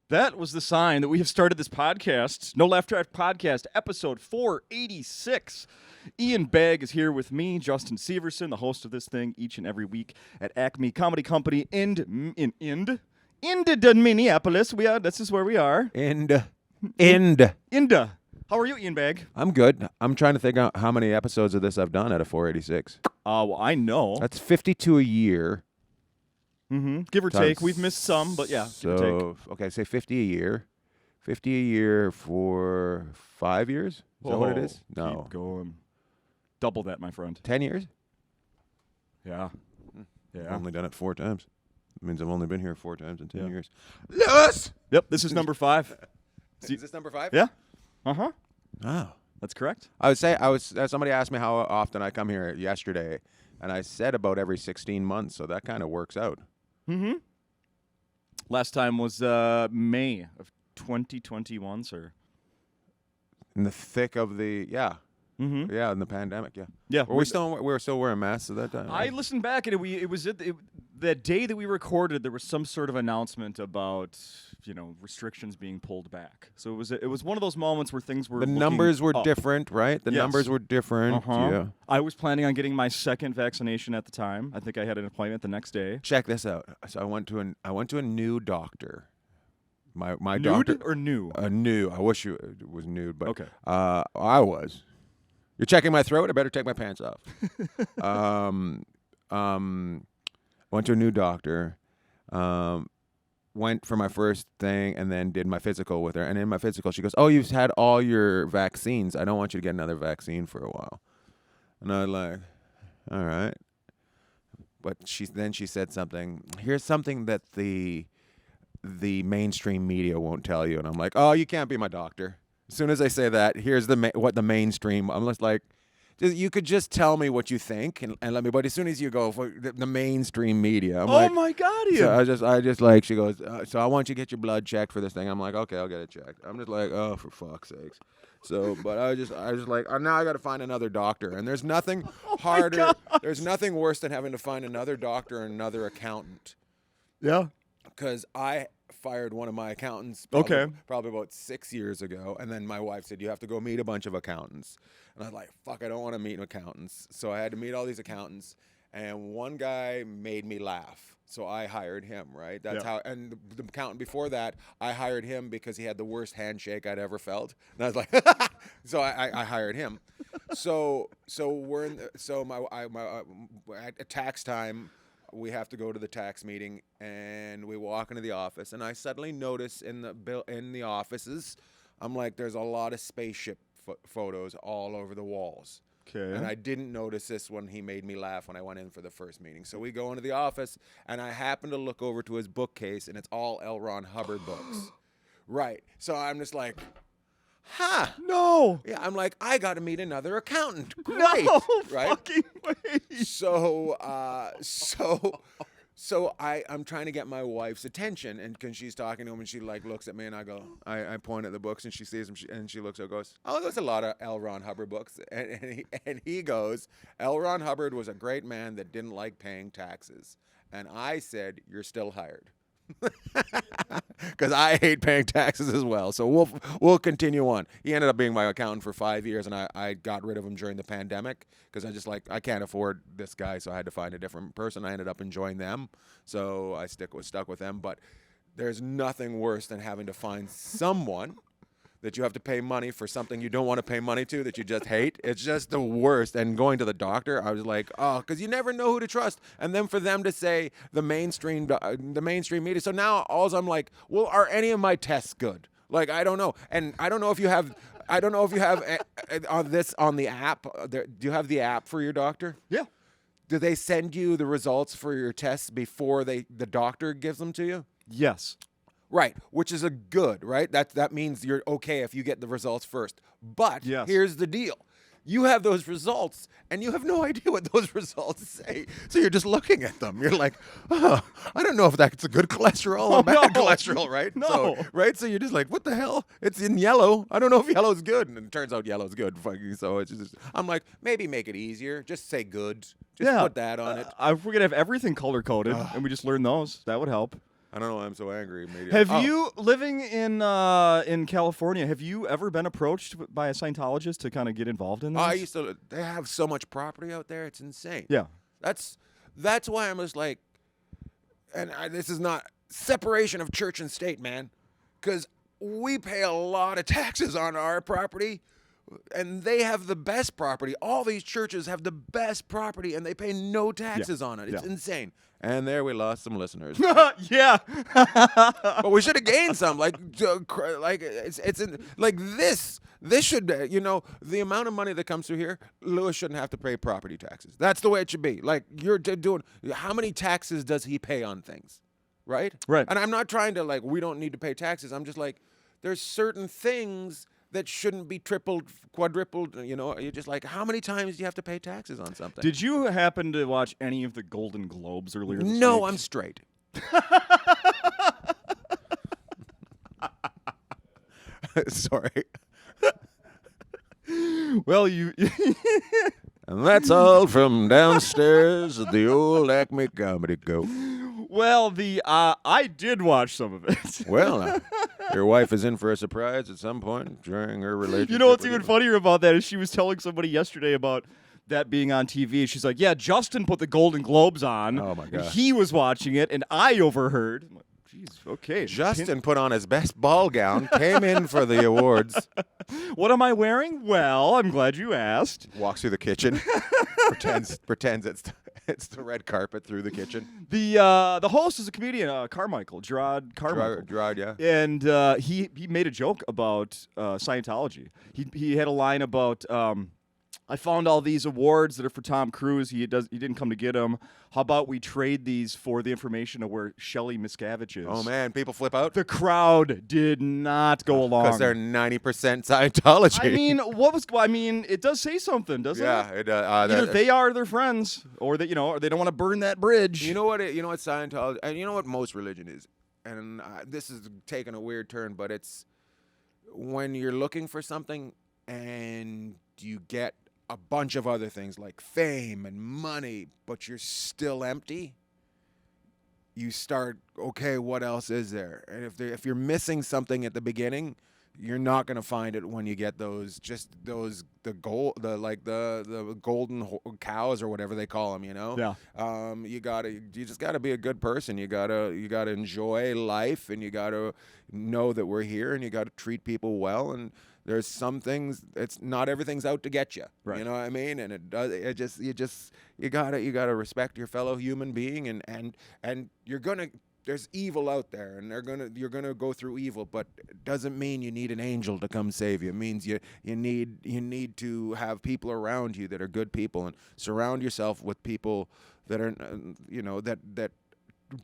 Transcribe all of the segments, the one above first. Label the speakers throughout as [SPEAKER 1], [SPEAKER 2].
[SPEAKER 1] That was the sign that we have started this podcast, No Laugh Track Podcast, episode 486. Ian Bagg is here with me, Justin Severson, the host of this thing each and every week at Acme Comedy Company in Minneapolis. This is where we are.
[SPEAKER 2] Inda.
[SPEAKER 1] How are you, Ian Bagg?
[SPEAKER 2] I'm good. I'm trying to think out how many episodes of this I've done out of 486.
[SPEAKER 1] Well, I know.
[SPEAKER 2] That's 52 a year.
[SPEAKER 1] Mm-hmm. Give or take. We've missed some, but yeah, give or take.
[SPEAKER 2] Okay, say 50 a year. 50 a year for 5 years? Is that what it is? No.
[SPEAKER 1] Keep going. Double that, my friend.
[SPEAKER 2] 10 years?
[SPEAKER 1] Yeah.
[SPEAKER 2] I've only done it 4 times. It means I've only been here 4 times in 10 years.
[SPEAKER 1] Lewis! Yep, this is number 5.
[SPEAKER 2] Is this number 5?
[SPEAKER 1] Yeah. Uh-huh.
[SPEAKER 2] Oh.
[SPEAKER 1] That's correct.
[SPEAKER 2] Somebody asked me how often I come here yesterday, and I said about every 16 months, so that kind of works out.
[SPEAKER 1] Mm-hmm. Last time was May of 2021, sir.
[SPEAKER 2] In the thick of the,
[SPEAKER 1] Mm-hmm.
[SPEAKER 2] Yeah, in the pandemic, yeah.
[SPEAKER 1] Yeah.
[SPEAKER 2] We were still wearing masks at that time.
[SPEAKER 1] I listened back, and it was that day that we recorded, there was some sort of announcement about, restrictions being pulled back. So it was one of those moments where things were
[SPEAKER 2] The numbers were
[SPEAKER 1] up.
[SPEAKER 2] different, right? The numbers were different.
[SPEAKER 1] Uh-huh.
[SPEAKER 2] Yeah.
[SPEAKER 1] I was planning on getting my second vaccination at the time. I think I had an appointment the next day.
[SPEAKER 2] Check this out. So I went to a new doctor. My
[SPEAKER 1] Nude
[SPEAKER 2] doctor
[SPEAKER 1] or new?
[SPEAKER 2] new. I wish it was nude, but
[SPEAKER 1] Okay.
[SPEAKER 2] I was. You're checking my throat? I better take my pants off. Went to a new doctor. Went for my first thing and then did my physical with her. And in my physical, she goes, "Oh, you've had all your vaccines. I don't want you to get another vaccine for a while." And I was like, "All right." But she said something. Here's something that the mainstream media won't tell you. And I'm like, "Oh, you can't be my doctor." As soon as I say that, here's what the mainstream. I'm just like, you could just tell me what you think and let me. But as soon as you go for the mainstream media, I'm like,
[SPEAKER 1] my God, Ian.
[SPEAKER 2] So I just like, she goes, so I want you to get your blood checked for this thing. I'm like, okay, I'll get it checked. I'm just like, oh, for fuck's sakes. So, but I was just like, now I got to find another doctor. And there's nothing harder. There's nothing worse than having to find another doctor and another accountant.
[SPEAKER 1] Yeah.
[SPEAKER 2] Because I fired one of my accountants probably about 6 years ago, and then my wife said, you have to go meet a bunch of accountants. And I was like, fuck, I don't want to meet accountants. So I had to meet all these accountants, and one guy made me laugh. So I hired him, right? That's how, and the accountant before that, I hired him because he had the worst handshake I'd ever felt. And I was like, so I hired him. So we're in, at tax time, we have to go to the tax meeting, and we walk into the office, and I suddenly notice in the offices, I'm like, there's a lot of spaceship photos all over the walls.
[SPEAKER 1] Okay.
[SPEAKER 2] And I didn't notice this when he made me laugh when I went in for the first meeting. So we go into the office, and I happen to look over to his bookcase, and it's all L. Ron Hubbard books. Right. So I'm just like,
[SPEAKER 1] no.
[SPEAKER 2] Yeah, I'm like, I got to meet another accountant. Great.
[SPEAKER 1] No
[SPEAKER 2] right?
[SPEAKER 1] fucking way.
[SPEAKER 2] So I'm trying to get my wife's attention, and because she's talking to him, and she like looks at me, and I point at the books, and she sees them, and she looks at, goes, "Oh, there's a lot of L. Ron Hubbard books," and he goes, "L. Ron Hubbard was a great man that didn't like paying taxes," and I said, "You're still hired." Because I hate paying taxes as well. So we'll continue on. He ended up being my accountant for 5 years, and I got rid of him during the pandemic because I can't afford this guy, so I had to find a different person. I ended up enjoying them, so I stuck with them. But there's nothing worse than having to find someone that you have to pay money for something you don't want to pay money to, that you just hate. It's just the worst. And going to the doctor, I was like, oh, because you never know who to trust. And then for them to say the mainstream media. So now I'm like, well, are any of my tests good? Like, I don't know. And I don't know if you have on the app. Do you have the app for your doctor?
[SPEAKER 1] Yeah.
[SPEAKER 2] Do they send you the results for your tests before the doctor gives them to you?
[SPEAKER 1] Yes.
[SPEAKER 2] Right, which is a good, right? That means you're okay if you get the results first. But Here's the deal. You have those results, and you have no idea what those results say. So you're just looking at them. You're like, I don't know if that's a good cholesterol or bad cholesterol, right?
[SPEAKER 1] No.
[SPEAKER 2] So you're just like, what the hell? It's in yellow. I don't know if yellow's good. And it turns out yellow's good. So it's just, I'm like, maybe make it easier. Just say good. Just put that on it.
[SPEAKER 1] If we're going to have everything color-coded, and we just learn those, that would help.
[SPEAKER 2] I don't know why I'm so angry.
[SPEAKER 1] Have you, living in California, have you ever been approached by a Scientologist to kind of get involved in this?
[SPEAKER 2] They have so much property out there. It's insane.
[SPEAKER 1] Yeah.
[SPEAKER 2] That's why I'm just like, this is not separation of church and state, man, because we pay a lot of taxes on our property, and they have the best property. All these churches have the best property, and they pay no taxes on it. It's insane. And there we lost some listeners.
[SPEAKER 1] Yeah.
[SPEAKER 2] But we should have gained some. Like it's like this. This should, the amount of money that comes through here, Lewis shouldn't have to pay property taxes. That's the way it should be. Like, you're doing, how many taxes does he pay on things? Right?
[SPEAKER 1] Right.
[SPEAKER 2] And I'm not trying to, like, we don't need to pay taxes. I'm just like, there's certain things that shouldn't be tripled, quadrupled. You're just like, how many times do you have to pay taxes on something?
[SPEAKER 1] Did you happen to watch any of the Golden Globes earlier this week?
[SPEAKER 2] No, I'm straight. Sorry.
[SPEAKER 1] Well, you.
[SPEAKER 2] And that's all from downstairs at the old Acme Comedy Co.
[SPEAKER 1] Well, I did watch some of it.
[SPEAKER 2] Well, your wife is in for a surprise at some point during her relationship.
[SPEAKER 1] You know what's even funnier about that is she was telling somebody yesterday about that being on TV. She's like, yeah, Justin put the Golden Globes on.
[SPEAKER 2] Oh, my God.
[SPEAKER 1] And he was watching it, and I overheard. I'm like, jeez, okay.
[SPEAKER 2] Justin put on his best ball gown, came in for the awards.
[SPEAKER 1] What am I wearing? Well, I'm glad you asked.
[SPEAKER 2] Walks through the kitchen, pretends it's the red carpet through the kitchen.
[SPEAKER 1] The host is a comedian, Carmichael, Gerard Carmichael.
[SPEAKER 2] Gerard, yeah.
[SPEAKER 1] And he made a joke about Scientology. He had a line about, I found all these awards that are for Tom Cruise. He didn't come to get them. How about we trade these for the information of where Shelley Miscavige is?
[SPEAKER 2] Oh, man, people flip out?
[SPEAKER 1] The crowd did not go along.
[SPEAKER 2] Because they're 90% Scientology.
[SPEAKER 1] I mean, it does say something, doesn't it?
[SPEAKER 2] Yeah, it
[SPEAKER 1] Either they are their friends, or that or they don't want to burn that bridge.
[SPEAKER 2] You know what Scientology, and you know what most religion is, and this is taking a weird turn, but it's when you're looking for something and you get a bunch of other things like fame and money, but you're still empty. You start, okay, what else is there? And if you're missing something at the beginning, you're not going to find it when you get the golden cows or whatever they call them,
[SPEAKER 1] Yeah.
[SPEAKER 2] You just gotta be a good person. You gotta enjoy life, and you gotta know that we're here, and you gotta treat people well. And there's some things, not everything's out to get you.
[SPEAKER 1] Right.
[SPEAKER 2] You know what I mean? And you gotta respect your fellow human being, and there's evil out there, and you're gonna go through evil, but it doesn't mean you need an angel to come save you. It means you need to have people around you that are good people, and surround yourself with people that are that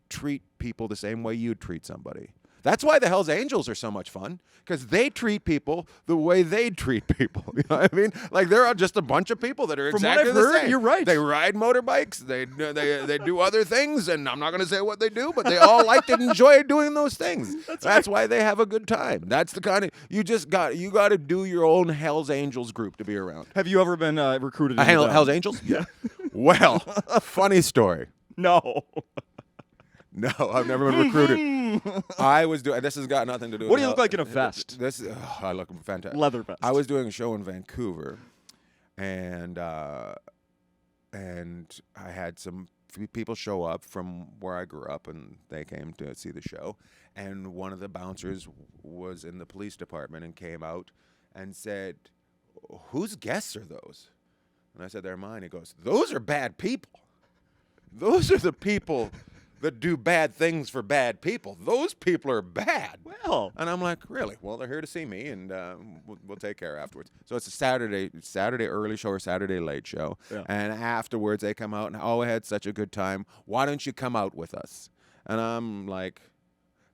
[SPEAKER 2] treat people the same way you'd treat somebody. That's why the Hells Angels are so much fun, because they treat people the way they treat people. You know what I mean? Like, they're just a bunch of people that are exactly the same.
[SPEAKER 1] You're right.
[SPEAKER 2] They ride motorbikes. They do other things, and I'm not going to say what they do, but they all like to enjoy doing those things. That's why they have a good time. That's the kind of you got to do your own Hells Angels group to be around.
[SPEAKER 1] Have you ever been recruited?
[SPEAKER 2] Hells Angels? Yeah. Well, funny story.
[SPEAKER 1] No.
[SPEAKER 2] No, I've never been recruited. I was doing. This has got nothing to do.
[SPEAKER 1] What do you look like in a vest?
[SPEAKER 2] I look fantastic.
[SPEAKER 1] Leather vest.
[SPEAKER 2] I was doing a show in Vancouver, and I had some people show up from where I grew up, and they came to see the show. And one of the bouncers was in the police department and came out and said, "Whose guests are those?" And I said, "They're mine." He goes, "Those are bad people. Those are the people that do bad things for bad people. Those people are bad."
[SPEAKER 1] Well,
[SPEAKER 2] and I'm like, really? Well, they're here to see me, and we'll take care afterwards. So it's a Saturday early show or Saturday late show,
[SPEAKER 1] yeah.
[SPEAKER 2] And afterwards they come out and, "Oh, I had such a good time. Why don't you come out with us?" And I'm like,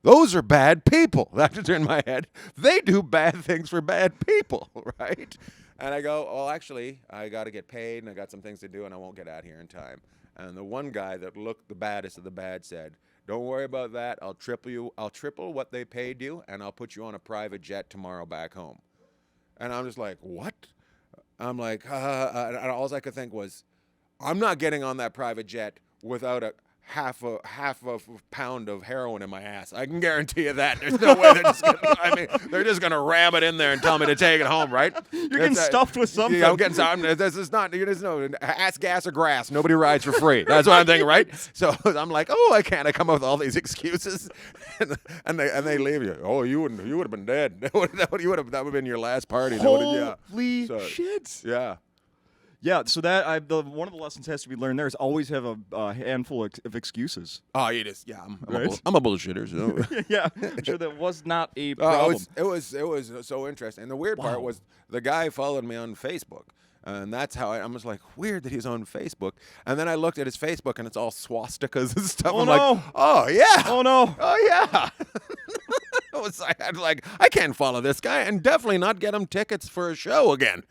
[SPEAKER 2] those are bad people. That's in my head. They do bad things for bad people, right? And I go, "Well, actually, I got to get paid, and I got some things to do, and I won't get out here in time." And the one guy that looked the baddest of the bad said, "Don't worry about that. I'll triple what they paid you, and I'll put you on a private jet tomorrow back home." And I'm just like, what? I'm like, and all I could think was, I'm not getting on that private jet without half a pound of heroin in my ass. I can guarantee you that. There's no way they're just gonna ram it in there and tell me to take it home, right?
[SPEAKER 1] You're getting stuffed with something.
[SPEAKER 2] Yeah, I'm getting something. This is not. There's no ass, gas, or grass. Nobody rides for free. That's what I'm thinking, right? So I'm like, oh, I can't. I come up with all these excuses, and they leave you. Oh, you would have been dead. That would have been your last party.
[SPEAKER 1] Holy shit!
[SPEAKER 2] Yeah.
[SPEAKER 1] Yeah, so one of the lessons has to be learned there is always have a handful of excuses.
[SPEAKER 2] Oh, you just I'm
[SPEAKER 1] Right?
[SPEAKER 2] I'm a bullshitter. So.
[SPEAKER 1] Yeah, I'm sure that was not a problem.
[SPEAKER 2] It was so interesting. And the weird part was the guy followed me on Facebook. And that's how I was like, weird that he's on Facebook. And then I looked at his Facebook, and it's all swastikas and stuff.
[SPEAKER 1] Oh,
[SPEAKER 2] I'm
[SPEAKER 1] no.
[SPEAKER 2] like, oh, yeah.
[SPEAKER 1] Oh, no.
[SPEAKER 2] Oh, yeah. I can't follow this guy and definitely not get him tickets for a show again.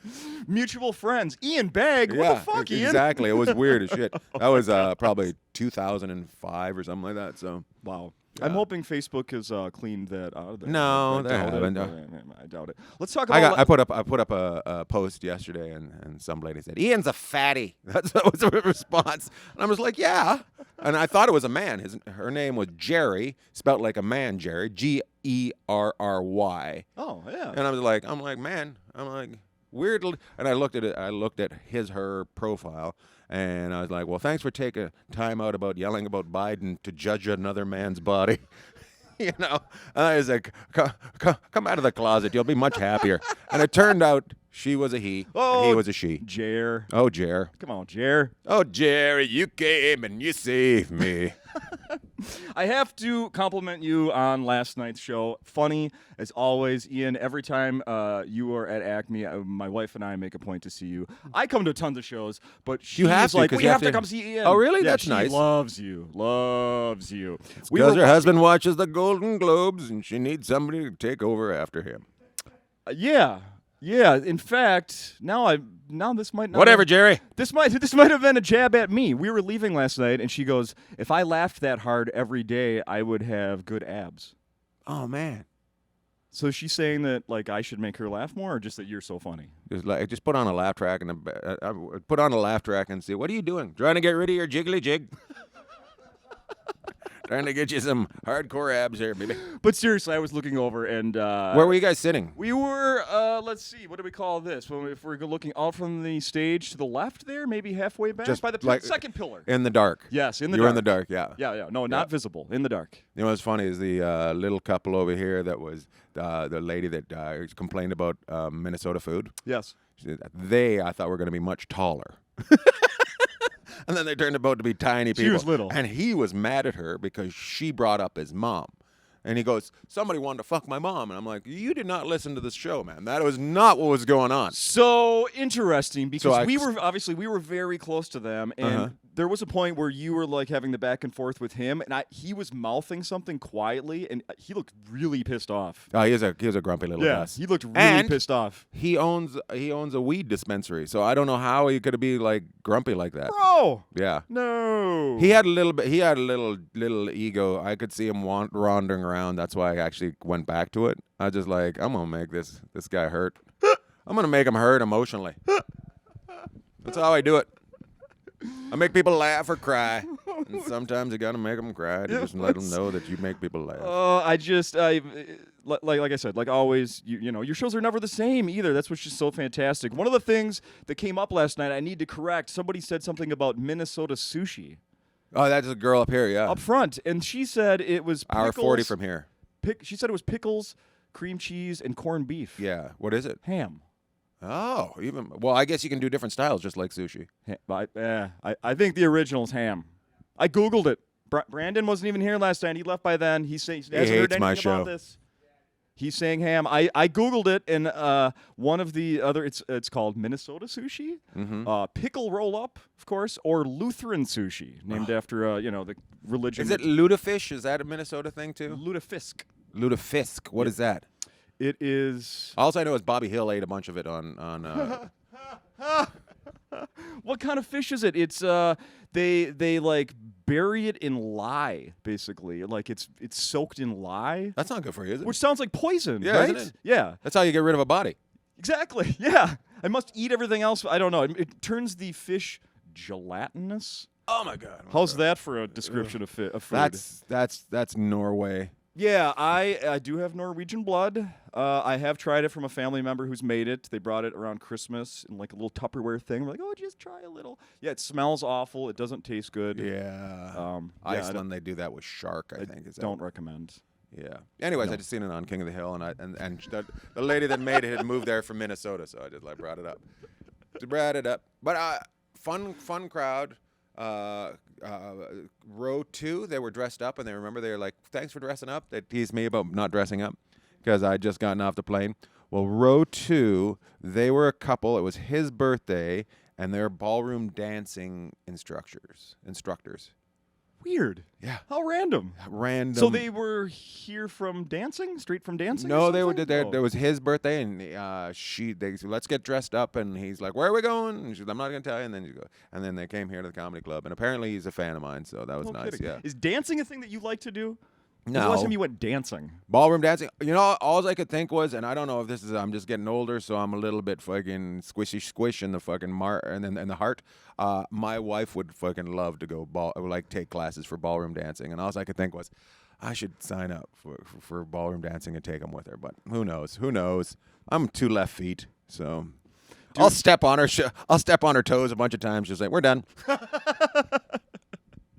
[SPEAKER 1] Mutual friends. Ian Bagg. What the fuck, Ian?
[SPEAKER 2] Exactly. It was weird as shit. That was probably 2005 or something like that. So
[SPEAKER 1] Wow.
[SPEAKER 2] Yeah.
[SPEAKER 1] I'm hoping Facebook has cleaned that out of there.
[SPEAKER 2] No, they
[SPEAKER 1] doubt
[SPEAKER 2] haven't.
[SPEAKER 1] I doubt it. Let's talk about.
[SPEAKER 2] I put up a post yesterday, and some lady said, "Ian's a fatty." That was the response, and I was like, "Yeah," and I thought it was a man. Her name was Jerry, spelled like a man, Jerry, Gerry.
[SPEAKER 1] Oh yeah.
[SPEAKER 2] And I'm like, man, weird. And I looked at it. I looked at her profile. And I was like, well, thanks for taking time out about yelling about Biden to judge another man's body. And I was like, come out of the closet. You'll be much happier. And it turned out she was a he, and he was a she.
[SPEAKER 1] Jer.
[SPEAKER 2] Oh, Jer.
[SPEAKER 1] Come on, Jer.
[SPEAKER 2] Oh, Jerry, you came and you saved me.
[SPEAKER 1] I have to compliment you on last night's show. Funny as always, Ian. Every time you are at Acme, my wife and I make a point to see you. I come to tons of shows, but she's like, we have to come see Ian.
[SPEAKER 2] Oh, really?
[SPEAKER 1] Yeah,
[SPEAKER 2] That's
[SPEAKER 1] she
[SPEAKER 2] nice.
[SPEAKER 1] Loves you.
[SPEAKER 2] Because her husband watches the Golden Globes, and she needs somebody to take over after him.
[SPEAKER 1] Yeah. In fact, now this might not.
[SPEAKER 2] Whatever, Jerry.
[SPEAKER 1] This might have been a jab at me. We were leaving last night, and she goes, "If I laughed that hard every day, I would have good abs."
[SPEAKER 2] Oh, man.
[SPEAKER 1] So she's saying that like I should make her laugh more, or just that you're so funny?
[SPEAKER 2] Just put on a laugh track and put on a laugh track and see, what are you doing? Trying to get rid of your jiggly jig? Trying to get you some hardcore abs here, baby.
[SPEAKER 1] But seriously, I was looking over and
[SPEAKER 2] where were you guys sitting?
[SPEAKER 1] We were let's see, what do we call this? If we're looking out from the stage to the left there, maybe halfway back,
[SPEAKER 2] Just
[SPEAKER 1] by the
[SPEAKER 2] like
[SPEAKER 1] second pillar.
[SPEAKER 2] In the dark.
[SPEAKER 1] Yes, in the
[SPEAKER 2] you
[SPEAKER 1] dark.
[SPEAKER 2] were in the dark, yeah.
[SPEAKER 1] Yeah. No, not visible. In the dark.
[SPEAKER 2] You know what's funny is the little couple over here that was the lady that complained about Minnesota food.
[SPEAKER 1] Yes.
[SPEAKER 2] I thought were going to be much taller. And then they turned out to be tiny people.
[SPEAKER 1] She was little.
[SPEAKER 2] And he was mad at her because she brought up his mom. And he goes, somebody wanted to fuck my mom. And I'm like, you did not listen to this show, man. That was not what was going on.
[SPEAKER 1] So interesting, because we were very close to them, and there was a point where you were like having the back and forth with him, and he was mouthing something quietly, and he looked really pissed off.
[SPEAKER 2] Oh, he was a grumpy little ass.
[SPEAKER 1] He looked really pissed off.
[SPEAKER 2] He owns a weed dispensary, so I don't know how he could be like grumpy like that.
[SPEAKER 1] Bro.
[SPEAKER 2] Yeah.
[SPEAKER 1] No.
[SPEAKER 2] He had a little ego. I could see him wandering around. That's why I actually went back to it. I was just like, I'm gonna make this guy hurt. I'm gonna make him hurt emotionally. That's how I do it. I make people laugh or cry, and sometimes you gotta make them cry to just let them know that you make people laugh.
[SPEAKER 1] Like I said, like always, you know, your shows are never the same either. That's what's just so fantastic. One of the things that came up last night, I need to correct. Somebody said something about Minnesota sushi.
[SPEAKER 2] Oh, that's a girl up here, yeah.
[SPEAKER 1] Up front, and she said it was pickles.
[SPEAKER 2] Hour 40 from here.
[SPEAKER 1] She said it was pickles, cream cheese, and corned beef.
[SPEAKER 2] Yeah. What is it?
[SPEAKER 1] Ham.
[SPEAKER 2] Oh, well, I guess you can do different styles just like sushi.
[SPEAKER 1] I think the original's ham. I Googled it. Brandon wasn't even here last night. He left by then. He hasn't heard anything
[SPEAKER 2] my show.
[SPEAKER 1] about this. He's saying ham. I Googled it, and one of the other, it's called Minnesota sushi, pickle roll-up, of course, or Lutheran sushi, named after, the religion.
[SPEAKER 2] Is it lutefisk? Is that a Minnesota thing, too?
[SPEAKER 1] Lutefisk.
[SPEAKER 2] Lutefisk. What is that?
[SPEAKER 1] It is...
[SPEAKER 2] All I know is Bobby Hill ate a bunch of it on
[SPEAKER 1] What kind of fish is it? It's they like bury it in lye, basically. Like it's soaked in lye.
[SPEAKER 2] That's not good for you, is it?
[SPEAKER 1] Which sounds like poison,
[SPEAKER 2] yeah,
[SPEAKER 1] right?
[SPEAKER 2] Isn't it?
[SPEAKER 1] Yeah.
[SPEAKER 2] That's how you get rid of a body.
[SPEAKER 1] Exactly. Yeah. I must eat everything else. I don't know. It turns the fish gelatinous.
[SPEAKER 2] Oh my God.
[SPEAKER 1] How's that for a description of food?
[SPEAKER 2] That's Norway.
[SPEAKER 1] Yeah, I do have Norwegian blood. I have tried it from a family member who's made it. They brought it around Christmas in like a little Tupperware thing. We're like, oh, just try a little. Yeah, it smells awful. It doesn't taste good.
[SPEAKER 2] Yeah. Iceland, they do that with shark, I think.
[SPEAKER 1] Don't recommend.
[SPEAKER 2] Yeah. Anyways, I just seen it on King of the Hill, and the lady that made it had moved there from Minnesota, so I just like brought it up. But fun crowd. Row 2, they were dressed up, and they were like, thanks for dressing up. They teased me about not dressing up because I had just gotten off the plane. Well, row 2, they were a couple. It was his birthday, and they're ballroom dancing instructors.
[SPEAKER 1] Weird.
[SPEAKER 2] Yeah.
[SPEAKER 1] How random.
[SPEAKER 2] Random.
[SPEAKER 1] So they were here from dancing, straight from dancing?
[SPEAKER 2] No,
[SPEAKER 1] or
[SPEAKER 2] they were
[SPEAKER 1] something?
[SPEAKER 2] there. It was his birthday, and they said, let's get dressed up, and he's like, where are we going? And she's, I'm not gonna tell you. And then and they came here to the comedy club, and apparently he's a fan of mine, so that was nice.
[SPEAKER 1] Kidding.
[SPEAKER 2] Yeah.
[SPEAKER 1] Is dancing a thing that you like to do?
[SPEAKER 2] No.
[SPEAKER 1] When's the last time you went dancing?
[SPEAKER 2] Ballroom dancing. You know, all I could think was, and I don't know if this is, I'm just getting older, so I'm a little bit fucking squish in the fucking and the heart. My wife would fucking love to go take classes for ballroom dancing, and all I could think was, I should sign up for ballroom dancing and take them with her. But who knows? I'm 2 left feet, so I'll step on her. I'll step on her toes a bunch of times. She's like, we're done.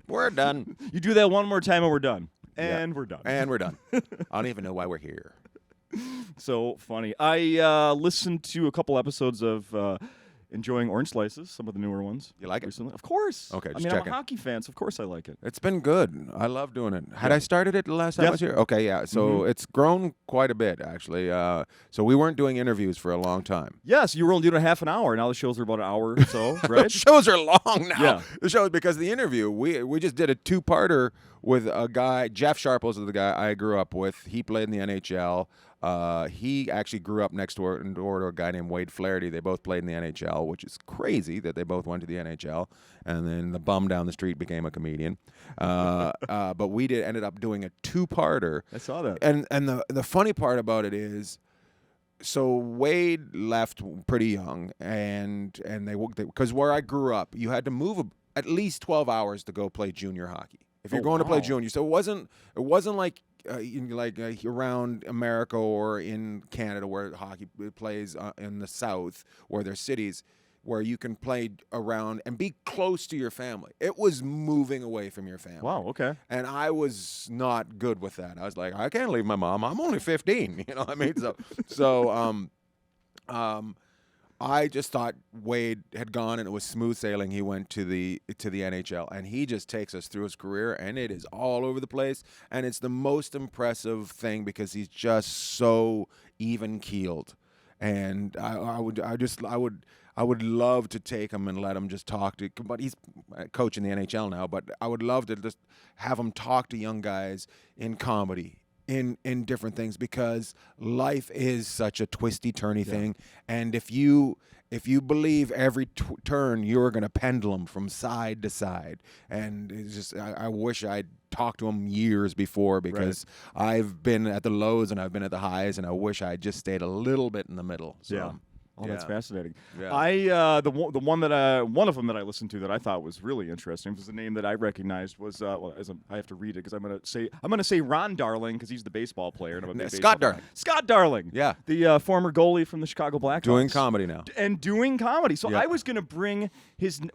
[SPEAKER 2] We're done.
[SPEAKER 1] You do that one more time, and we're done. And we're done.
[SPEAKER 2] And we're done. I don't even know why we're here.
[SPEAKER 1] So funny. I listened to a couple episodes of Enjoying Orange Slices, some of the newer ones.
[SPEAKER 2] You like it?
[SPEAKER 1] Recently. Of course.
[SPEAKER 2] Okay,
[SPEAKER 1] I
[SPEAKER 2] just
[SPEAKER 1] mean,
[SPEAKER 2] checking.
[SPEAKER 1] I'm a hockey fan, so of course I like it.
[SPEAKER 2] It's been good. I love doing it. Had I started it the last time I was here? Okay, yeah. So it's grown quite a bit, actually. So we weren't doing interviews for a long time.
[SPEAKER 1] Yes, you were only doing a half an hour. Now the shows are about an hour or so, right?
[SPEAKER 2] The shows are long now.
[SPEAKER 1] Yeah.
[SPEAKER 2] The shows, because the interview, we just did a 2-parter with a guy. Jeff Sharples is the guy I grew up with. He played in the NHL. He actually grew up next door to a guy named Wade Flaherty. They both played in the NHL, which is crazy that they both went to the NHL. And then the bum down the street became a comedian. But we ended up doing a 2-parter.
[SPEAKER 1] I saw that.
[SPEAKER 2] And the funny part about it is, so Wade left pretty young, and they because where I grew up, you had to move at least 12 hours to go play junior hockey if you're going to play junior. So it wasn't like around America or in Canada where hockey plays in the South, where there's cities where you can play around and be close to your family. It was moving away from your family.
[SPEAKER 1] Wow, okay.
[SPEAKER 2] And I was not good with that. I was like, I can't leave my mom. I'm only 15. You know what I mean? I just thought Wade had gone and it was smooth sailing. He went to the NHL, and he just takes us through his career, and it is all over the place. And it's the most impressive thing because he's just so even keeled. And I would love to take him and let him just talk to. But he's coaching the NHL now. But I would love to just have him talk to young guys in comedy. In different things, because life is such a twisty turny thing, and if you believe every turn you're going to pendulum from side to side, and it's just I wish I'd talked to him years before, because I've been at the lows and I've been at the highs, and I wish I'd just stayed a little bit in the middle. So,
[SPEAKER 1] Oh, that's fascinating.
[SPEAKER 2] Yeah.
[SPEAKER 1] The one of them that I listened to that I thought was really interesting was the name that I recognized was I have to read it because I'm gonna say Ron Darling because he's the baseball player and I'm a big
[SPEAKER 2] Scott
[SPEAKER 1] baseball
[SPEAKER 2] Darling.
[SPEAKER 1] fan. Scott Darling.
[SPEAKER 2] Yeah.
[SPEAKER 1] The former goalie from the Chicago Blackhawks.
[SPEAKER 2] Doing comedy now.
[SPEAKER 1] And doing comedy. So
[SPEAKER 2] Yeah.
[SPEAKER 1] I was gonna bring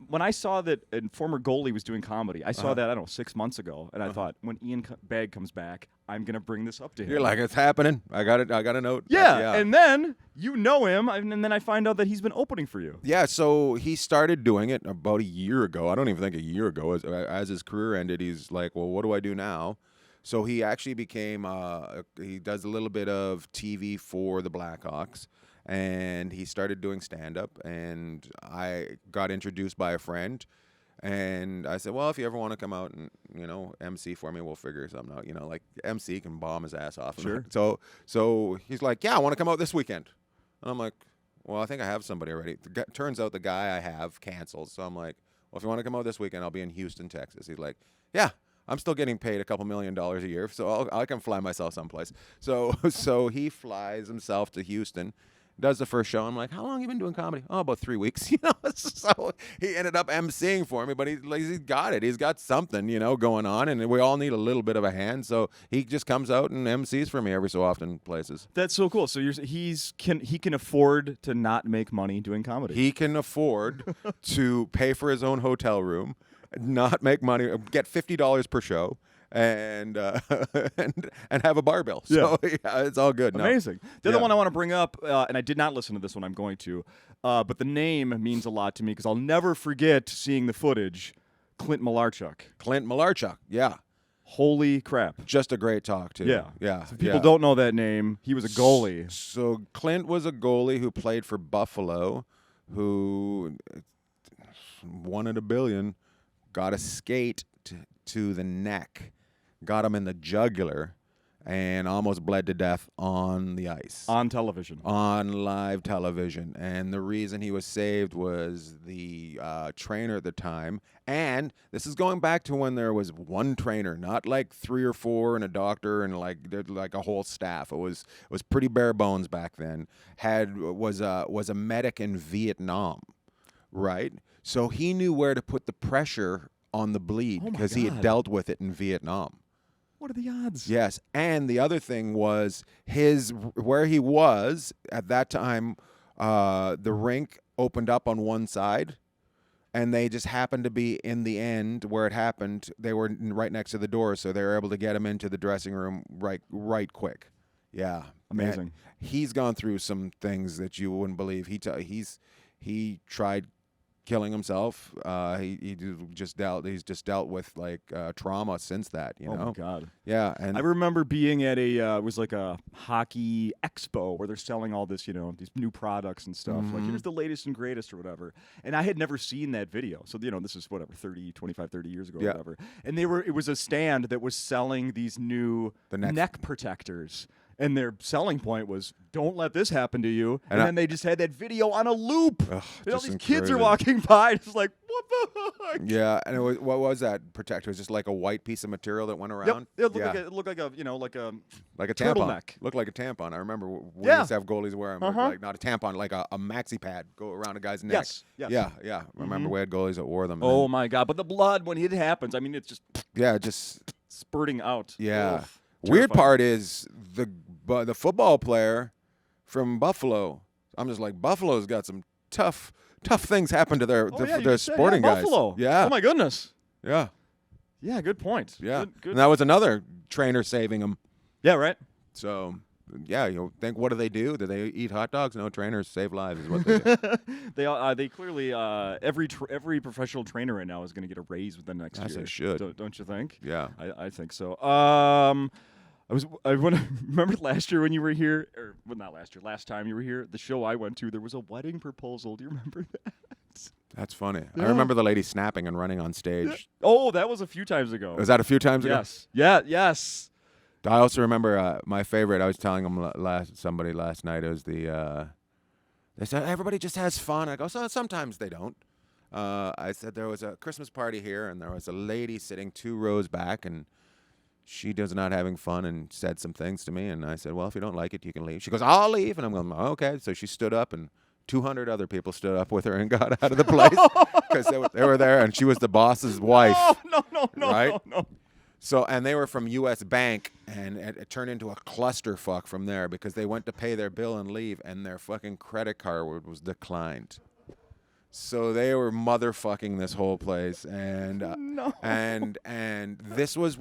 [SPEAKER 1] when I saw that a former goalie was doing comedy. I saw that I don't know 6 months ago, and I thought when Ian Bagg comes back, I'm gonna bring this up to him.
[SPEAKER 2] You're like, it's happening. I got a note.
[SPEAKER 1] Yeah. And then you know him, and then I find out that he's been opening for you.
[SPEAKER 2] Yeah, so he started doing it about a year ago. I don't even think a year ago. As his career ended, he's like, well, what do I do now? So he actually became, he does a little bit of TV for the Blackhawks, and he started doing stand-up, and I got introduced by a friend. And I said, well, if you ever want to come out and, MC for me, we'll figure something out. Like MC can bomb his ass off.
[SPEAKER 1] Sure.
[SPEAKER 2] So he's like, yeah, I want to come out this weekend. And I'm like, well, I think I have somebody already. Turns out the guy I have canceled. So I'm like, well, if you want to come out this weekend, I'll be in Houston, Texas. He's like, yeah, I'm still getting paid a couple $1 million a year, so I can fly myself someplace. So he flies himself to Houston. does the first show. I'm like, how long have you been doing comedy? Oh, about 3 weeks. You know, so he ended up emceeing for me, but he's got it. He's got something, you know, going on, and we all need a little bit of a hand. So he just comes out and emcees for me every so often places.
[SPEAKER 1] That's so cool. So he can afford to not make money doing comedy.
[SPEAKER 2] He can afford to pay for his own hotel room, not make money, get $50 per show. And and have a bar bill. So yeah, it's all good.
[SPEAKER 1] Amazing. The other one I want to bring up, and I did not listen to this one. I'm going to, but the name means a lot to me because I'll never forget seeing the footage. Clint Malarchuk.
[SPEAKER 2] Clint Malarchuk. Yeah.
[SPEAKER 1] Holy crap.
[SPEAKER 2] Just a great talk too. Yeah.
[SPEAKER 1] So people don't know that name. He was a goalie.
[SPEAKER 2] So Clint was a goalie who played for Buffalo, who one in a billion, got a skate to the neck. Got him in the jugular and almost bled to death on the ice.
[SPEAKER 1] On television.
[SPEAKER 2] On live television. And the reason he was saved was the trainer at the time. And this is going back to when there was one trainer, not like 3 or 4 and a doctor and like a whole staff. It was pretty bare bones back then. Was a medic in Vietnam, right? So he knew where to put the pressure on the bleed because he had dealt with it in Vietnam.
[SPEAKER 1] What are the odds?
[SPEAKER 2] Yes, and the other thing was where he was at that time. The rink opened up on one side, and they just happened to be in the end where it happened. They were right next to the door, so they were able to get him into the dressing room right quick. Yeah,
[SPEAKER 1] amazing.
[SPEAKER 2] Man, he's gone through some things that you wouldn't believe. He tried killing himself. He's just dealt with like trauma since that, you know.
[SPEAKER 1] Oh my God.
[SPEAKER 2] Yeah, and
[SPEAKER 1] I remember being at it was like a hockey expo where they're selling all this, you know, these new products and stuff. Like here's the latest and greatest or whatever. And I had never seen that video. So, you know, this is whatever 25, 30 years ago or whatever. And it was a stand that was selling these new neck protectors. And their selling point was, don't let this happen to you. And then they just had that video on a loop. Ugh, and all these kids are walking by. It's like, what the heck?
[SPEAKER 2] Yeah, and what was that protector? It was just like a white piece of material that went around?
[SPEAKER 1] Yep. It looked like a
[SPEAKER 2] tampon. Looked like a tampon. I remember we used to have goalies wear them. Like not a tampon, like a maxi pad go around a guy's neck.
[SPEAKER 1] Yes.
[SPEAKER 2] Yeah. I remember we had goalies that wore them.
[SPEAKER 1] Oh, my God. But the blood, when it happens, I mean, it's just...
[SPEAKER 2] Yeah, just...
[SPEAKER 1] spurting out.
[SPEAKER 2] Yeah.
[SPEAKER 1] Ugh,
[SPEAKER 2] weird part is the football player from Buffalo. I'm just like, Buffalo's got some tough things happen to their sporting guys.
[SPEAKER 1] Buffalo.
[SPEAKER 2] Yeah.
[SPEAKER 1] Oh my goodness.
[SPEAKER 2] Yeah.
[SPEAKER 1] Yeah. Good point.
[SPEAKER 2] Yeah.
[SPEAKER 1] Good.
[SPEAKER 2] And that was another trainer saving him.
[SPEAKER 1] Yeah. Right.
[SPEAKER 2] So, yeah, you think, what do? Do they eat hot dogs? No, trainers save lives is what they do.
[SPEAKER 1] They clearly every professional trainer right now is going to get a raise within the next year.
[SPEAKER 2] Yes, they should.
[SPEAKER 1] Don't you think?
[SPEAKER 2] Yeah.
[SPEAKER 1] I think so. I remember last year when you were here, or well, not last year, last time you were here, the show I went to, there was a wedding proposal. Do you remember that?
[SPEAKER 2] That's funny.
[SPEAKER 1] Yeah.
[SPEAKER 2] I remember the lady snapping and running on stage.
[SPEAKER 1] Yeah. Oh, that was a few times ago.
[SPEAKER 2] Was that a few times ago?
[SPEAKER 1] Yes. Yeah. Yes.
[SPEAKER 2] I also remember my favorite. I was telling somebody last night. It was they said everybody just has fun. I go, so sometimes they don't. I said there was a Christmas party here, and there was a lady sitting 2 rows back, and she was not having fun and said some things to me. And I said, well, if you don't like it, you can leave. She goes, I'll leave. And I'm going, oh, okay. So she stood up, and 200 other people stood up with her and got out of the place because they were there, and she was the boss's wife.
[SPEAKER 1] No,
[SPEAKER 2] right?
[SPEAKER 1] No.
[SPEAKER 2] So, and they were from U.S. Bank, and it turned into a clusterfuck from there because they went to pay their bill and leave, and their fucking credit card was declined. So they were motherfucking this whole place, and and this was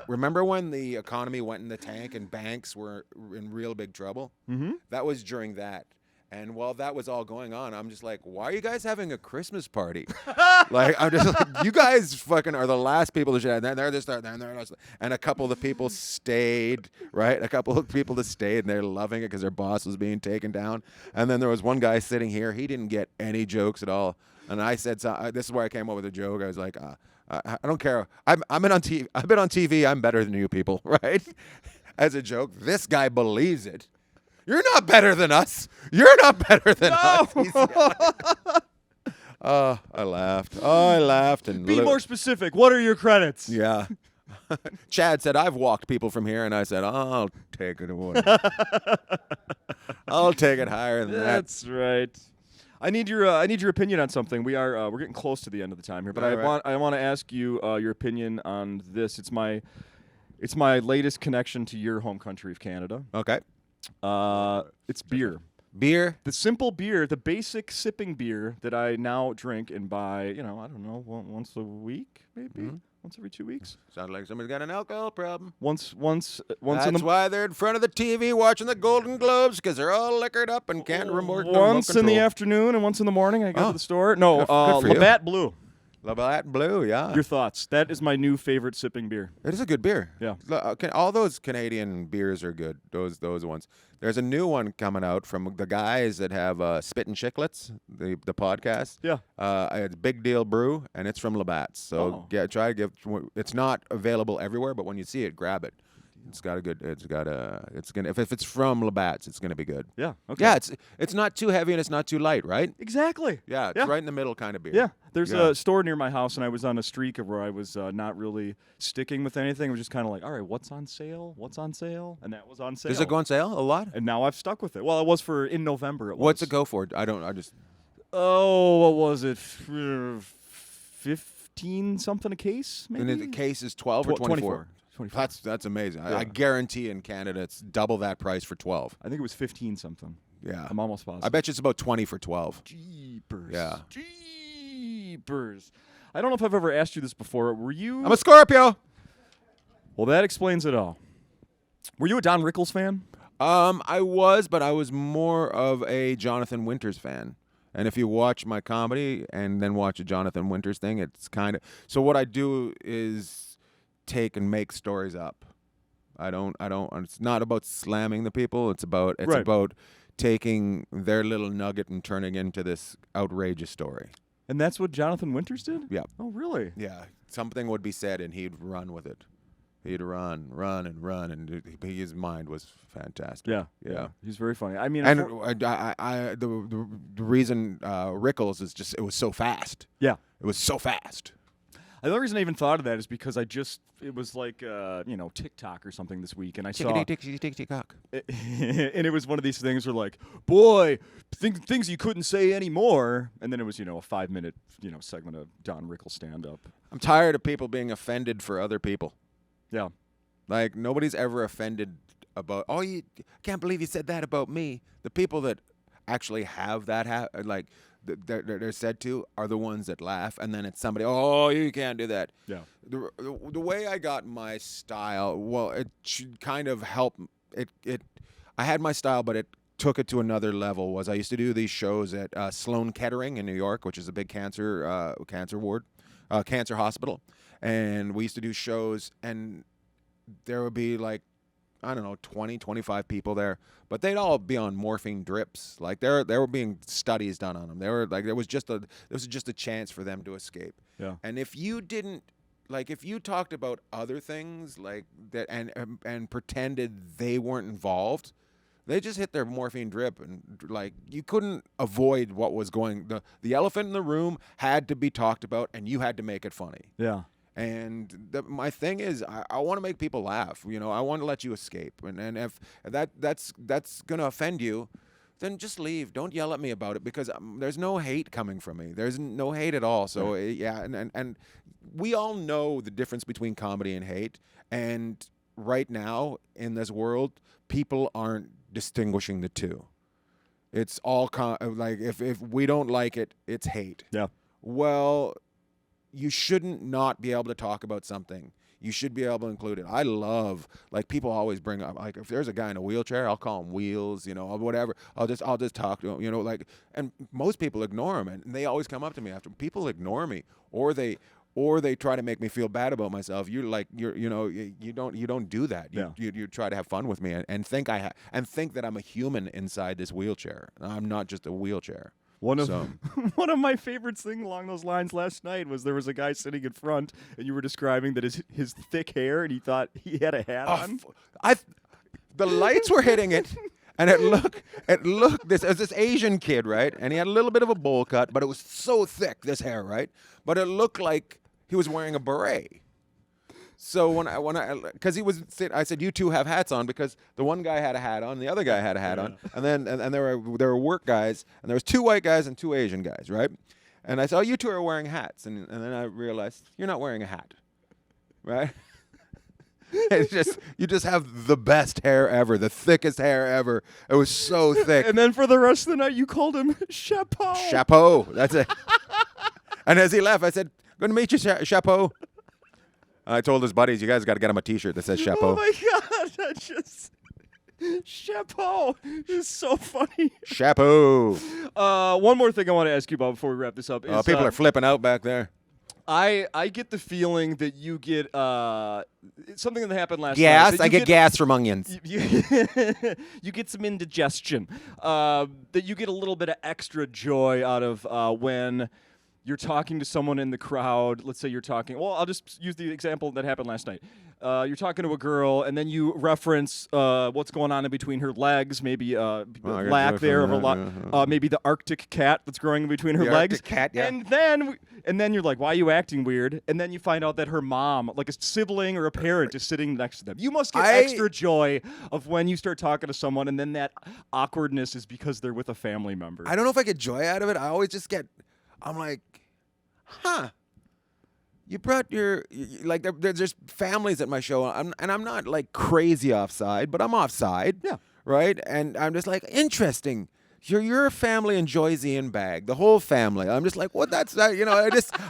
[SPEAKER 2] remember when the economy went in the tank and banks were in real big trouble?
[SPEAKER 1] Mm-hmm.
[SPEAKER 2] That was during that. And while that was all going on, I'm just like, why are you guys having a Christmas party? Like, I'm just like, you guys fucking are the last people to shit. And they're just there, and a couple of the people stayed, right? A couple of people that stayed, and they're loving it because their boss was being taken down. And then there was one guy sitting here. He didn't get any jokes at all. And I said, this is where I came up with a joke. I was like, I don't care. I've been on TV. I'm better than you people, right? As a joke. This guy believes it. You're not better than us. You're not better than us. I laughed. And
[SPEAKER 1] be more specific. What are your credits?
[SPEAKER 2] Yeah. Chad said, I've walked people from here. And I said, I'll take it away. I'll take it higher than that.
[SPEAKER 1] That's right. I need your opinion on something. We're getting close to the end of the time here, but I want to ask you your opinion on this. It's my latest connection to your home country of Canada.
[SPEAKER 2] Okay.
[SPEAKER 1] It's beer.
[SPEAKER 2] Beer.
[SPEAKER 1] The simple beer, the basic sipping beer that I now drink and buy, I don't know, once a week, maybe? Once every 2 weeks?
[SPEAKER 2] Sounds like somebody's got an alcohol problem.
[SPEAKER 1] Once
[SPEAKER 2] That's why they're in front of the TV watching the Golden Globes, because they're all liquored up and can't remote.
[SPEAKER 1] Once in the afternoon and once in the morning, I go to the store. No,
[SPEAKER 2] good for you.
[SPEAKER 1] Labatt Blue.
[SPEAKER 2] Labatt Blue, yeah.
[SPEAKER 1] Your thoughts? That is my new favorite sipping beer.
[SPEAKER 2] It is a good beer.
[SPEAKER 1] Yeah.
[SPEAKER 2] All those Canadian beers are good. Those ones. There's a new one coming out from the guys that have Spittin' Chicklets, the podcast.
[SPEAKER 1] Yeah.
[SPEAKER 2] It's Big Deal Brew, and it's from Labatt's. So try to give. It's not available everywhere, but when you see it, grab it. It's gonna. If it's from Labatt's, it's gonna be good.
[SPEAKER 1] Yeah. Okay.
[SPEAKER 2] Yeah. It's not too heavy and it's not too light, right?
[SPEAKER 1] Exactly.
[SPEAKER 2] Yeah. It's right in the middle kind of beer.
[SPEAKER 1] Yeah. There's a store near my house, and I was on a streak of where I was not really sticking with anything. It was just kind of like, all right, what's on sale? What's on sale? And that was on sale.
[SPEAKER 2] Does it go on sale a lot?
[SPEAKER 1] And now I've stuck with it. Well, it was in November.
[SPEAKER 2] What's it go for? I just.
[SPEAKER 1] Oh, what was it? 15 something a case, maybe?
[SPEAKER 2] And the case is 12 or 24?
[SPEAKER 1] 24.
[SPEAKER 2] That's amazing.
[SPEAKER 1] Yeah.
[SPEAKER 2] I guarantee in Canada it's double that price for 12.
[SPEAKER 1] I think it was 15 something.
[SPEAKER 2] Yeah.
[SPEAKER 1] I'm almost positive.
[SPEAKER 2] I bet you it's about 20 for 12.
[SPEAKER 1] Jeepers.
[SPEAKER 2] Yeah.
[SPEAKER 1] Jeepers. I don't know if I've ever asked you this before. Were you...
[SPEAKER 2] I'm a Scorpio.
[SPEAKER 1] Well, that explains it all. Were you a Don Rickles fan?
[SPEAKER 2] I was, but I was more of a Jonathan Winters fan. And if you watch my comedy and then watch a Jonathan Winters thing, it's kind of... So what I do is take and make stories up. I don't. It's not about slamming the people. It's about taking their little nugget and turning into this outrageous story.
[SPEAKER 1] And that's what Jonathan Winters did?
[SPEAKER 2] Yeah.
[SPEAKER 1] Oh, really?
[SPEAKER 2] Yeah. Something would be said, and he'd run with it. He'd run, and his mind was fantastic.
[SPEAKER 1] Yeah. He's very funny. I mean,
[SPEAKER 2] and the reason Rickles is just it was so fast.
[SPEAKER 1] Yeah.
[SPEAKER 2] It was so fast.
[SPEAKER 1] The only reason I even thought of that is because it was like, TikTok or something this week, and I saw...
[SPEAKER 2] Tick-tock.
[SPEAKER 1] And it was one of these things where like, boy, things you couldn't say anymore. And then it was, a 5-minute, segment of Don Rickles stand-up.
[SPEAKER 2] I'm tired of people being offended for other people.
[SPEAKER 1] Yeah.
[SPEAKER 2] Like, nobody's ever offended about, I can't believe you said that about me. The people that actually have that, they're said to are the ones that laugh, and then it's somebody, you can't do that.
[SPEAKER 1] Yeah.
[SPEAKER 2] The way I got my style, well, it should kind of help. I had my style, but it took it to another level. Was I used to do these shows at Sloan Kettering in New York, which is a big cancer ward, cancer hospital, and we used to do shows, and there would be like, I don't know, 20, 25 people there, but they'd all be on morphine drips. Like there were being studies done on them. They were like, there was just a chance for them to escape.
[SPEAKER 1] Yeah.
[SPEAKER 2] And if you didn't, like, if you talked about other things like that and pretended they weren't involved, they just hit their morphine drip, and like you couldn't avoid what was going. The elephant in the room had to be talked about, and you had to make it funny.
[SPEAKER 1] Yeah.
[SPEAKER 2] And my thing is, I want to make people laugh. I want to let you escape. And if that's gonna offend you, then just leave. Don't yell at me about it, because there's no hate coming from me. There's no hate at all. So yeah, and we all know the difference between comedy and hate. And right now in this world, people aren't distinguishing the two. It's all like if we don't like it, it's hate.
[SPEAKER 1] Yeah.
[SPEAKER 2] Well, you shouldn't not be able to talk about something. You should be able to include it. I love, like, people always bring up, like, if there's a guy in a wheelchair, I'll call him Wheels, or whatever. I'll just talk to him, like, and most people ignore him, and they always come up to me after. People ignore me, or they try to make me feel bad about myself. You don't do that. You try to have fun with me and think that I'm a human inside this wheelchair. I'm not just a wheelchair.
[SPEAKER 1] One of my favorite things along those lines last night was there was a guy sitting in front, and you were describing that his thick hair, and he thought he had a hat on.
[SPEAKER 2] The lights were hitting it, and it looked this Asian kid, right? And he had a little bit of a bowl cut, but it was so thick, this hair, right? But it looked like he was wearing a beret. So because I said, you two have hats on, because the one guy had a hat on, the other guy had a hat on, and then and there were work guys, and there was 2 white guys and 2 Asian guys, right? And I said, oh, you two are wearing hats, and then I realized you're not wearing a hat, right? It's just, you just have the best hair ever, the thickest hair ever. It was so thick.
[SPEAKER 1] And then for the rest of the night, you called him Chapeau.
[SPEAKER 2] Chapeau. That's it. And as he left, I said, "Good to meet you, Chapeau." I told his buddies, you guys got to get him a T-shirt that says Chapeau.
[SPEAKER 1] Oh my God, that's just Chapeau is so funny.
[SPEAKER 2] Chapeau.
[SPEAKER 1] One more thing I want to ask you about before we wrap this up is
[SPEAKER 2] people are flipping out back there.
[SPEAKER 1] I get the feeling that you get something that happened last
[SPEAKER 2] Gas.
[SPEAKER 1] night.
[SPEAKER 2] I get gas from onions.
[SPEAKER 1] You get some indigestion. That you get a little bit of extra joy out of when you're talking to someone in the crowd. Let's say you're talking. Well, I'll just use the example that happened last night. You're talking to a girl, and then you reference what's going on in between her legs, maybe lack there of a lot, maybe the Arctic cat that's growing in between her legs.
[SPEAKER 2] Arctic cat, yeah.
[SPEAKER 1] And then you're like, why are you acting weird? And then you find out that her mom, like a sibling or a parent, is sitting next to them. You must get extra joy of when you start talking to someone, and then that awkwardness is because they're with a family member.
[SPEAKER 2] I don't know if I get joy out of it. I always just get, I'm like, huh. You brought like, there's families at my show, and I'm not like crazy offside, but I'm offside.
[SPEAKER 1] Yeah.
[SPEAKER 2] Right? And I'm just like, interesting. Your family enjoys Ian Bagg, the whole family. I'm just like, what? That's that.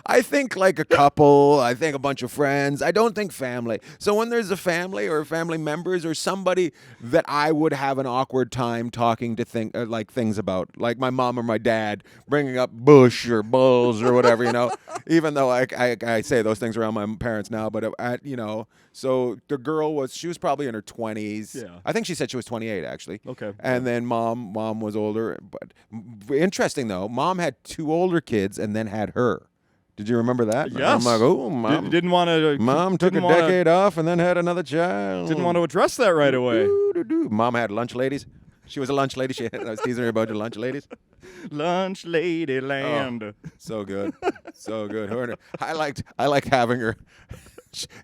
[SPEAKER 2] I think like a couple. I think a bunch of friends. I don't think family. So when there's a family or family members or somebody that I would have an awkward time talking to things about, like my mom or my dad, bringing up Bush or Bulls or whatever, even though I say those things around my parents now, but so the girl she was probably in her 20s.
[SPEAKER 1] Yeah.
[SPEAKER 2] I think she said she was 28 actually.
[SPEAKER 1] Okay.
[SPEAKER 2] And then mom was older. But interesting though, mom had 2 older kids and then had her. Did you remember that?
[SPEAKER 1] Yes.
[SPEAKER 2] I'm like, oh, mom
[SPEAKER 1] didn't want to.
[SPEAKER 2] Mom took a decade off and then had another child.
[SPEAKER 1] Didn't want to address that right away.
[SPEAKER 2] Mom had lunch ladies. She was a lunch lady. I was teasing her about your lunch ladies.
[SPEAKER 1] Lunch lady land.
[SPEAKER 2] Oh, so good, so good. Her, I liked having her.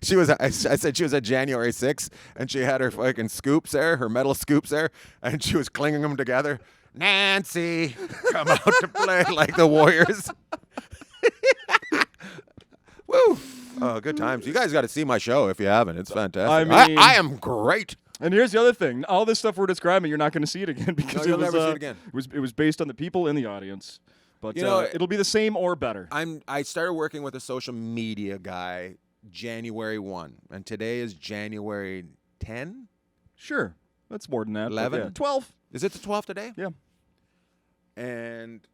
[SPEAKER 2] She was. I said she was at January 6th, and she had her fucking scoops there, her metal scoops there, and she was clinging them together. Nancy, come out to play like the Warriors. Woo! Oh, good times. You guys got to see my show if you haven't. It's fantastic. I am great.
[SPEAKER 1] And here's the other thing: all this stuff we're describing, you're not going to see it again because
[SPEAKER 2] you'll never see it again.
[SPEAKER 1] It was based on the people in the audience, but it'll be the same or better.
[SPEAKER 2] I started working with a social media guy January 1, and today is January 10.
[SPEAKER 1] Sure, that's more than that.
[SPEAKER 2] 11,
[SPEAKER 1] yeah. 12.
[SPEAKER 2] Is it the 12th today?
[SPEAKER 1] Yeah.
[SPEAKER 2] And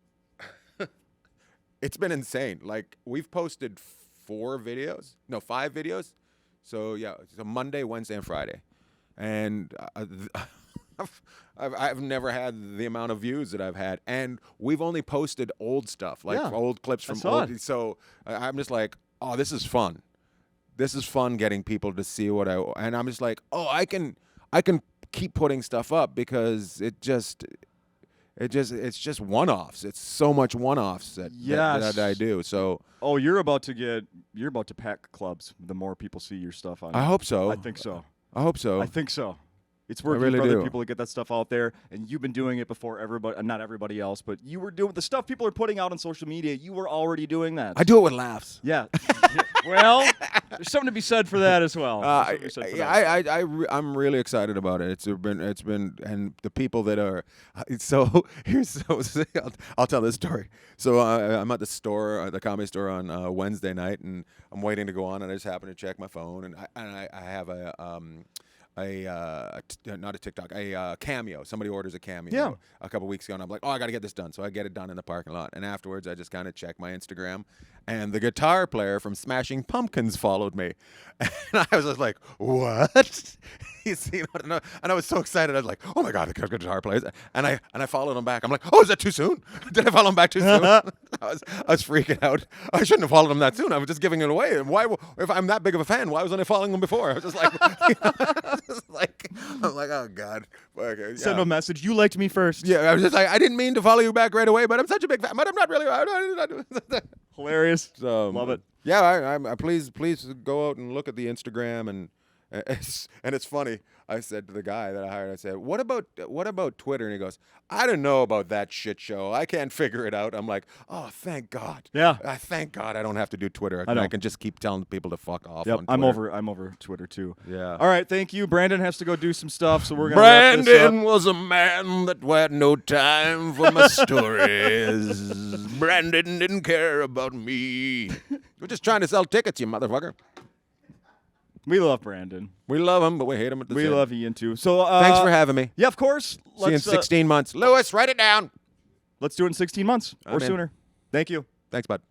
[SPEAKER 2] it's been insane. Like, we've posted 5 videos. So yeah, so Monday, Wednesday, and Friday. And I've never had the amount of views that I've had, and we've only posted old stuff, like old clips from old. So I'm just like, oh, this is fun. This is fun getting people to see and I'm just like, oh, I can keep putting stuff up because it's just one-offs. It's so much one-offs that I do. So
[SPEAKER 1] you're about to pack clubs the more people see your stuff on.
[SPEAKER 2] I hope so.
[SPEAKER 1] I think so.
[SPEAKER 2] I hope so.
[SPEAKER 1] I think so. It's working for other people to get that stuff out there, and you've been doing it before everybody. Not everybody else, but you were doing the stuff people are putting out on social media. You were already doing that.
[SPEAKER 2] I do it with laughs.
[SPEAKER 1] Yeah. Well, there's something to be said for that as well.
[SPEAKER 2] I'm really excited about it. It's been, and the people that are. I'll tell this story. So I'm at the store, the comedy store on Wednesday night, and I'm waiting to go on, and I just happen to check my phone, and I have not a TikTok, a Cameo. Somebody orders a Cameo a couple weeks ago, and I'm like, oh, I got to get this done. So I get it done in the parking lot. And afterwards, I just kind of check my Instagram, and the guitar player from Smashing Pumpkins followed me. And I was just like, what? And I was so excited. I was like, oh my God, the guitar players. And I followed him back. I'm like, oh, is that too soon? Did I follow him back too soon? I was freaking out. I shouldn't have followed him that soon. I was just giving it away. And why, if I'm that big of a fan, why wasn't I following him before? I was just like, I'm like, oh God. Okay,
[SPEAKER 1] Send a message. You liked me first.
[SPEAKER 2] Yeah, I was just like, I didn't mean to follow you back right away, but I'm such a big fan. But I'm not really.
[SPEAKER 1] Hilarious.
[SPEAKER 2] So,
[SPEAKER 1] Love it.
[SPEAKER 2] Yeah, I please go out and look at the Instagram and it's funny. I said to the guy that I hired, I said, what about Twitter? And he goes, I don't know about that shit show. I can't figure it out. I'm like, oh, thank God.
[SPEAKER 1] Yeah.
[SPEAKER 2] Thank God I don't have to do Twitter.
[SPEAKER 1] I know.
[SPEAKER 2] I can just keep telling people to fuck off.
[SPEAKER 1] Yep,
[SPEAKER 2] on Twitter.
[SPEAKER 1] I'm over Twitter too.
[SPEAKER 2] Yeah.
[SPEAKER 1] All right, thank you. Brandon has to go do some stuff, so we're gonna wrap this up.
[SPEAKER 2] Brandon was a man that had no time for my stories. Brandon didn't care about me. We're just trying to sell tickets, you motherfucker.
[SPEAKER 1] We love Brandon.
[SPEAKER 2] We love him, but we hate him at the same.
[SPEAKER 1] We love Ian too. So
[SPEAKER 2] thanks for having me.
[SPEAKER 1] Yeah, of course.
[SPEAKER 2] See you in 16 months. Lewis, write it down.
[SPEAKER 1] Let's do it in 16 months or
[SPEAKER 2] I'm in.
[SPEAKER 1] sooner. Thank you.
[SPEAKER 2] Thanks, bud.